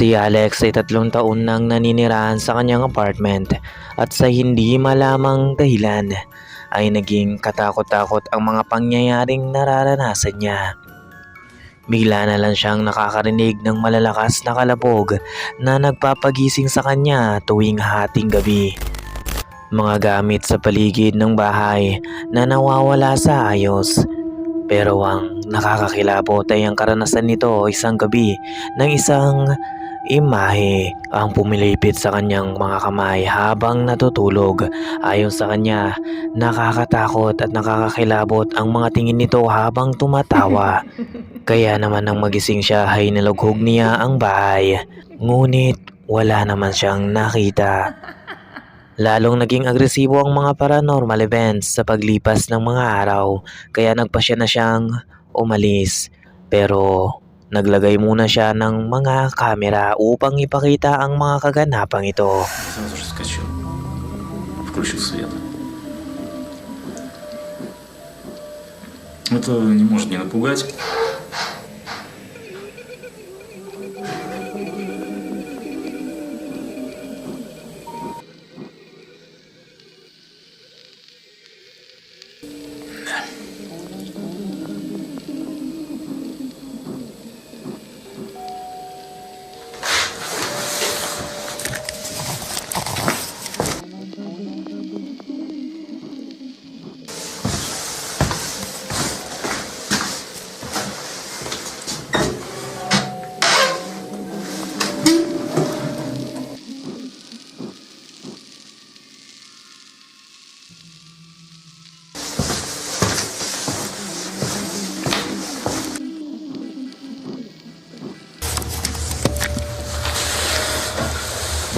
Si Alex ay 3 taon nang naninirahan sa kanyang apartment at sa hindi malamang dahilan ay naging katakot-takot ang mga pangyayaring nararanasan niya. Bigla na lang siyang nakakarinig ng malalakas na kalabog na nagpapagising sa kanya tuwing hating gabi. Mga gamit sa paligid ng bahay na nawawala sa ayos. Pero ang nakakakilabot ay ang karanasan nito isang gabi ng isang imahe ang pumilipit sa kanyang mga kamay habang natutulog. Ayon sa kanya, nakakatakot at nakakakilabot ang mga tingin nito habang tumatawa. Kaya naman nang magising siya ay nilughog niya ang bahay. Ngunit wala naman siyang nakita. Lalong naging agresibo ang mga paranormal events sa paglipas ng mga araw, kaya nagpasya na siyang umalis. Pero naglagay muna siya ng mga kamera upang ipakita ang mga kaganapang ito. Сразу же вскочил, включил свет. Это не может не напугать.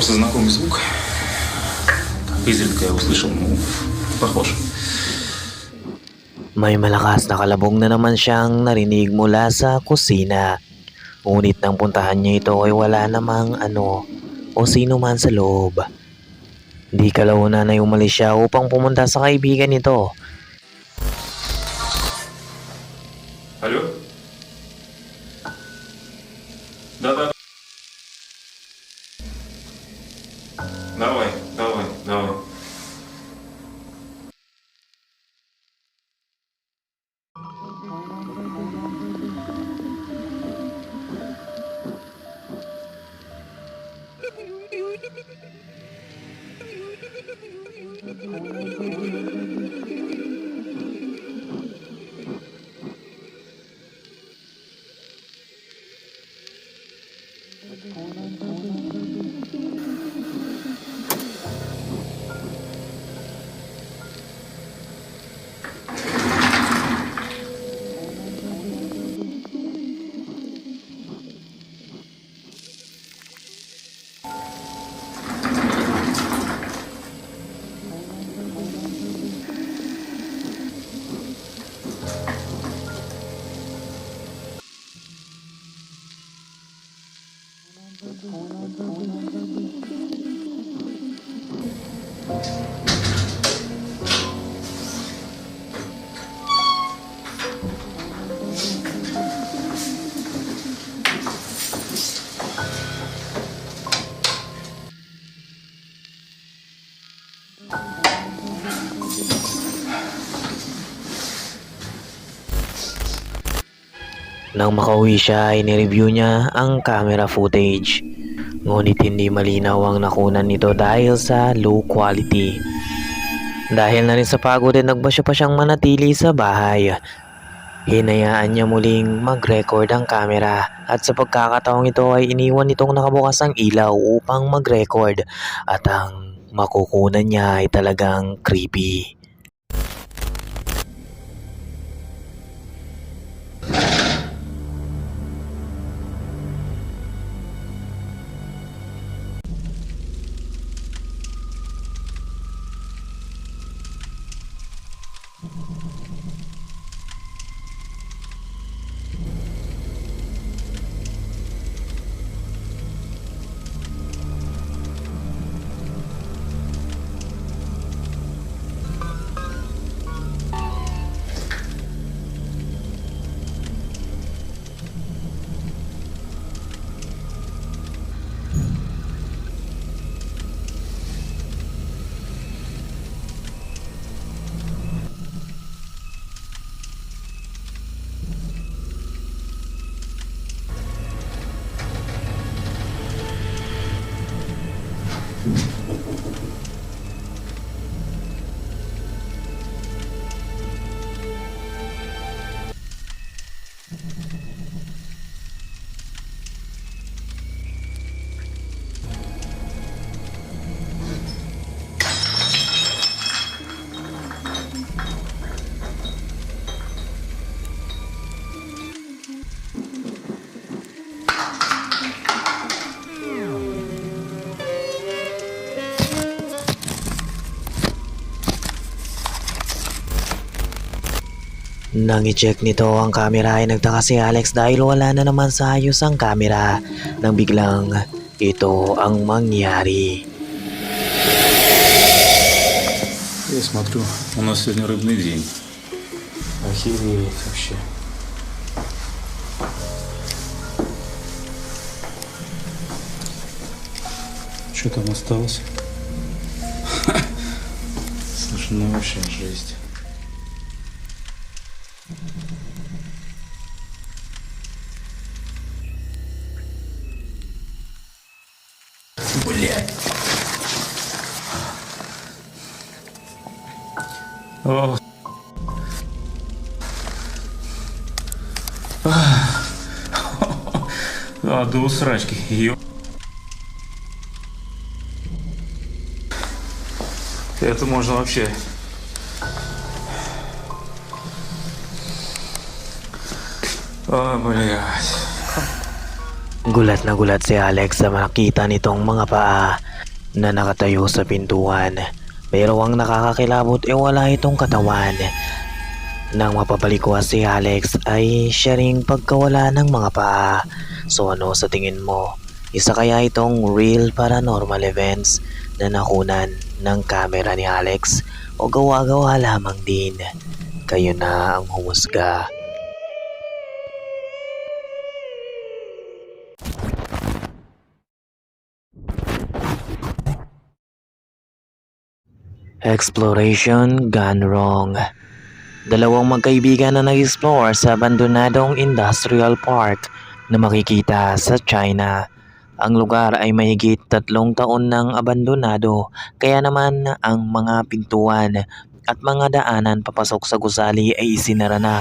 Просто знакомый звук. Изредка я услышал, похож. May malakas na kalabog na naman siyang narinig mula sa kusina. Ngunit nang puntahan niya ito ay wala namang o sino man sa loob. Di kalaunan ay umalis siya upang pumunta sa kaibigan nito. Алло? Да. Давай. Nang makauwi siya ay nireview niya ang camera footage. Ngunit hindi malinaw ang nakunan nito dahil sa low quality. Dahil na rin sa pagod ay nagbasya pa siyang manatili sa bahay. Hinayaan niya muling mag-record ang camera at sa pagkakataong ito ay iniwan nitong nakabukas ang ilaw upang mag-record at ang makukunan niya ay talagang creepy. Nang i-check nito ang camera ay nagtaka si Alex dahil wala na naman sa ayos ang camera nang biglang ito ang mangyari. Я смотрю, у нас сегодня рыбный день. Охереть вообще. Что там осталось? Слушай, ну вообще жесть. Блять. О. А, до усрачки. Ее. Это можно вообще. О, блядь. Gulat na gulat si Alex sa makita nitong mga paa na nakatayo sa pintuan. Pero ang nakakakilabot ay wala itong katawan. Nang mapapalikwas si Alex ay siya ring pagkawala ng mga paa. So ano sa tingin mo? Isa kaya itong real paranormal events na nakunan ng camera ni Alex o gawa-gawa lamang din? Kayo na ang humusga. Exploration gone wrong. Dalawang magkaibigan na nag-explore sa abandonadong industrial park na makikita sa China. Ang lugar ay mahigit 3 taon ng abandonado, kaya naman ang mga pintuan at mga daanan papasok sa gusali ay isinara na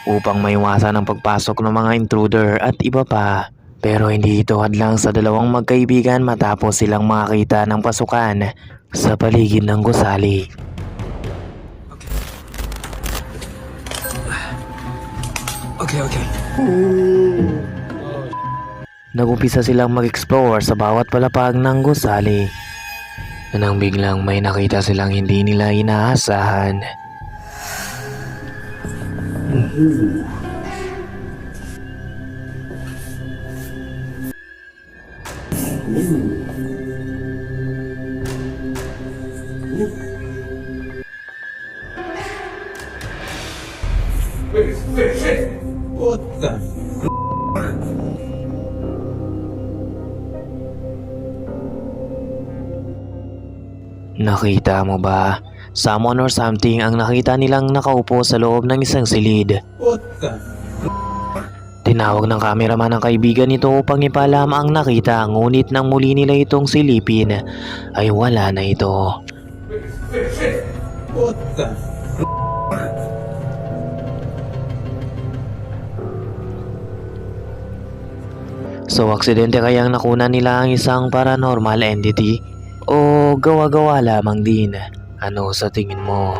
upang maiwasan ang pagpasok ng mga intruder at iba pa. Pero hindi ito hadlang sa dalawang magkaibigan matapos silang makakita ng pasukan sa paligid ng gusali. Okay. Nagumpisa silang mag-explore sa bawat palapag ng gusali. Nang biglang may nakita silang hindi nila inaasahan. What the? Nakita mo ba? Someone or something ang nakita nilang nakaupo sa loob ng isang silid. What the? Tinawag ng kameraman ang kaibigan nito upang ipaalam ang nakita, ngunit nang muli nila itong silipin ay wala na ito. What the? So aksidente kayang nakunan nila ang isang paranormal entity? O gawa-gawa lamang din? Ano sa tingin mo?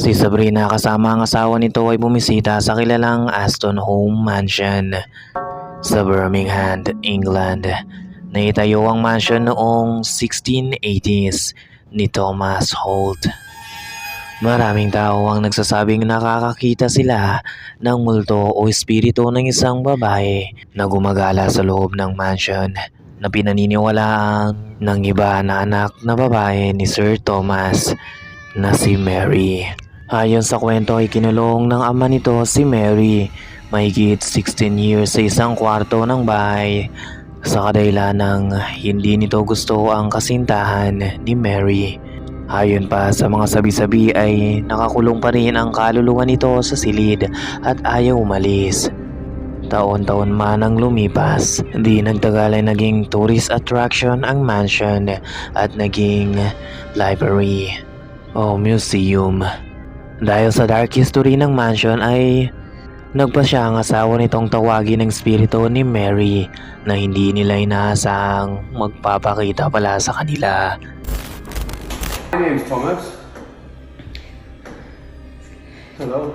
Si Sabrina kasama ang asawa nito ay bumisita sa kilalang Aston Home Mansion sa Birmingham, England. Naitayo ang mansion noong 1680s ni Thomas Holt. Maraming tao ang nagsasabing nakakakita sila ng multo o espiritu ng isang babae na gumagala sa loob ng mansion na pinaniniwalaan ng iba na anak na babae ni Sir Thomas na si Mary. Ayon sa kwento ay kinulong ng ama nito si Mary mahigit 16 years sa isang kwarto ng bahay sa kadahilan ng hindi nito gusto ang kasintahan ni Mary. Ayon pa sa mga sabi-sabi ay nakakulong pa rin ang kaluluwa nito sa silid at ayaw umalis. Taon-taon man ang lumipas, di nagtagal ay naging tourist attraction ang mansion at naging library o museum. Dahil sa dark history ng mansion ay nagpasya ang asawa nitong tawagin ng spirito ni Mary na hindi nila inaasahang magpapakita pala sa kanila. My name's Thomas. Hello.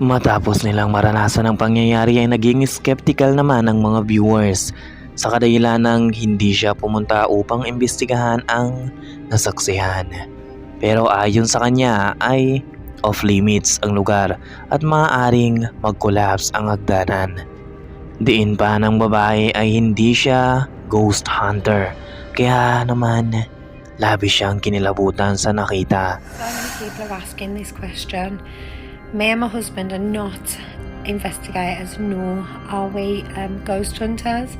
Matapos nilang maranasan ang pangyayari ay naging skeptical naman ang mga viewers sa kadahilan ng hindi siya pumunta upang imbestigahan ang nasaksihan. Pero ayon sa kanya ay off limits ang lugar at maaaring mag-collapse ang hagdanan. Diin pa ng babae ay hindi siya ghost hunter, kaya naman labis siyang kinilabutan sa nakita. So many people are asking this question. Me and my husband are not investigators, nor are we ghost hunters.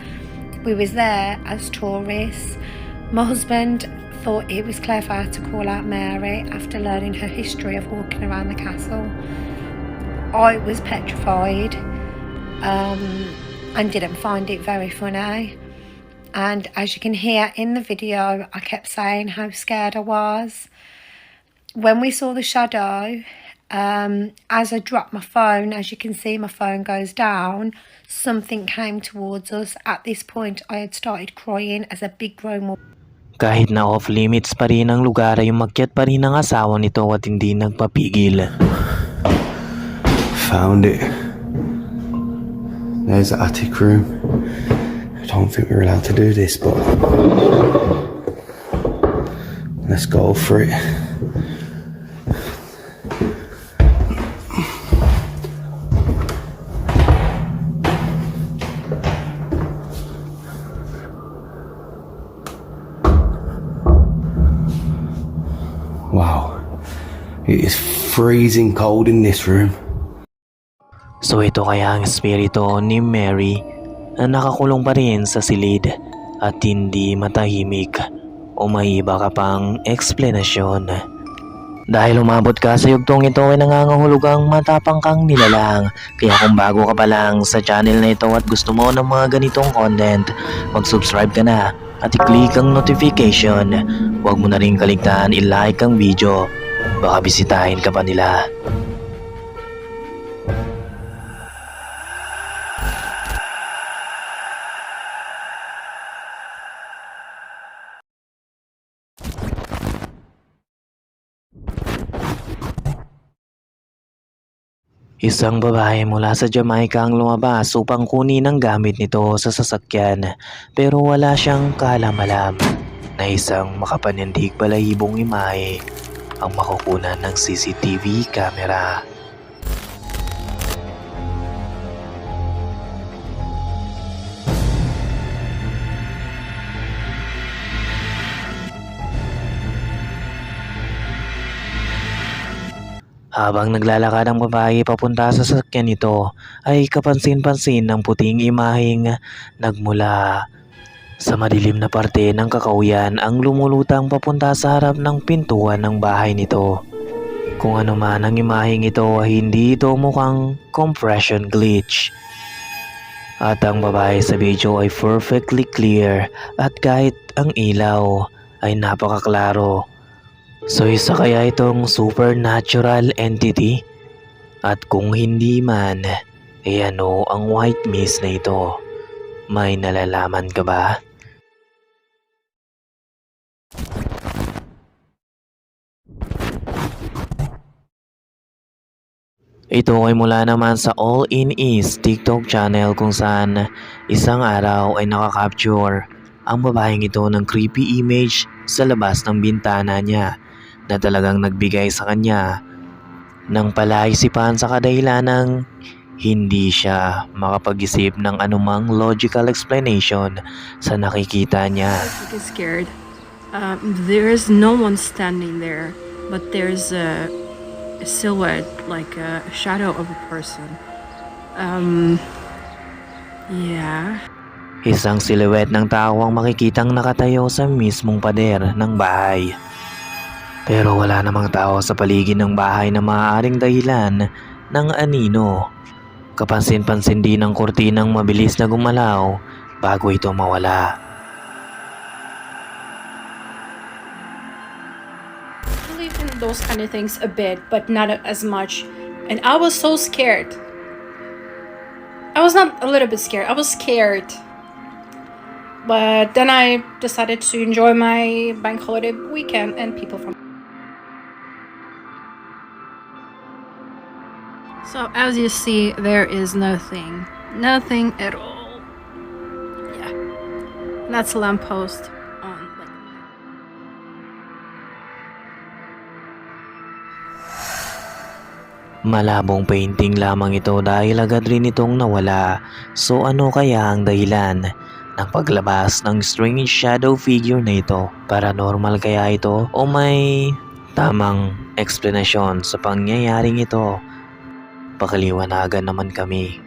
We was there as tourists. My husband thought it was clever to call out Mary after learning her history of walking around the castle. I was petrified and didn't find it very funny. And as you can hear in the video, I kept saying how scared I was. When we saw the shadow, as I dropped my phone, as you can see my phone goes down, something came towards us. At this point, I had started crying as a big grown woman. Kahit na off limits pa rin ang lugar ay umakyat pa rin ang asawa nito at hindi nagpapigil. Found it. There's the attic room. I don't think we're allowed to do this, but let's go for it. Wow, it is freezing cold in this room. So ito kaya ang espiritu ni Mary na nakakulong pa rin sa silid at hindi matahimik o may iba ka pang eksplenasyon. Dahil umabot ka sa yugtong ito ay nangangahulugang matapang kang nilalang. Kaya kung bago ka pa lang sa channel na ito at gusto mo ng mga ganitong content, mag-subscribe ka na at i-click ang notification. Huwag mo na rin kaligtaan i-like ang video. Baka bisitahin ka pa nila. Isang babae mula sa Jamaica ang lumabas upang kunin ang gamit nito sa sasakyan, pero wala siyang kaalam-alam na isang makapanindig balahibong imahe ang makukunan ng CCTV camera. Habang naglalakad ang babae papunta sa sasakyan nito ay kapansin-pansin ng puting imaheng nagmula sa madilim na parte ng kakauyan ang lumulutang papunta sa harap ng pintuan ng bahay nito. Kung ano man ang imaheng ito ay hindi ito mukhang compression glitch. At ang babae sa video ay perfectly clear at kahit ang ilaw ay napakaklaro. So isa kaya itong supernatural entity? At kung hindi man, ano ang white mist na ito? May nalalaman ka ba? Ito ay mula naman sa All In East TikTok channel kung saan isang araw ay nakakapture ang babaeng ito ng creepy image sa labas ng bintana niya na talagang nagbigay sa kanya ng palaisipan sa kadahilan ng hindi siya makapag-isip ng anumang logical explanation sa nakikita niya. I was scared. There is no one standing there, but there's a silhouette, like a shadow of a person. Yeah. Isang silhouette ng tao ang makikitang nakatayo sa mismong pader ng bahay. Pero wala namang tao sa paligid ng bahay na maaaring dahilan ng anino. Kapansin-pansin din ang kurtinang mabilis na gumalaw bago ito mawala. I believe in those kind of things a bit, but not as much. And I was so scared. I was not a little bit scared. I was scared. But then I decided to enjoy my bank holiday weekend and people from. So as you see, there is nothing at all. Yeah. That's a lamppost. Like, Malabong painting lamang ito dahil agad rin itong nawala. So ano kaya ang dahilan ng paglabas ng strange shadow figure na ito? Paranormal kaya ito o may tamang eksplanasyon sa pangyayaring ito? Pakaliwanagan naman kami.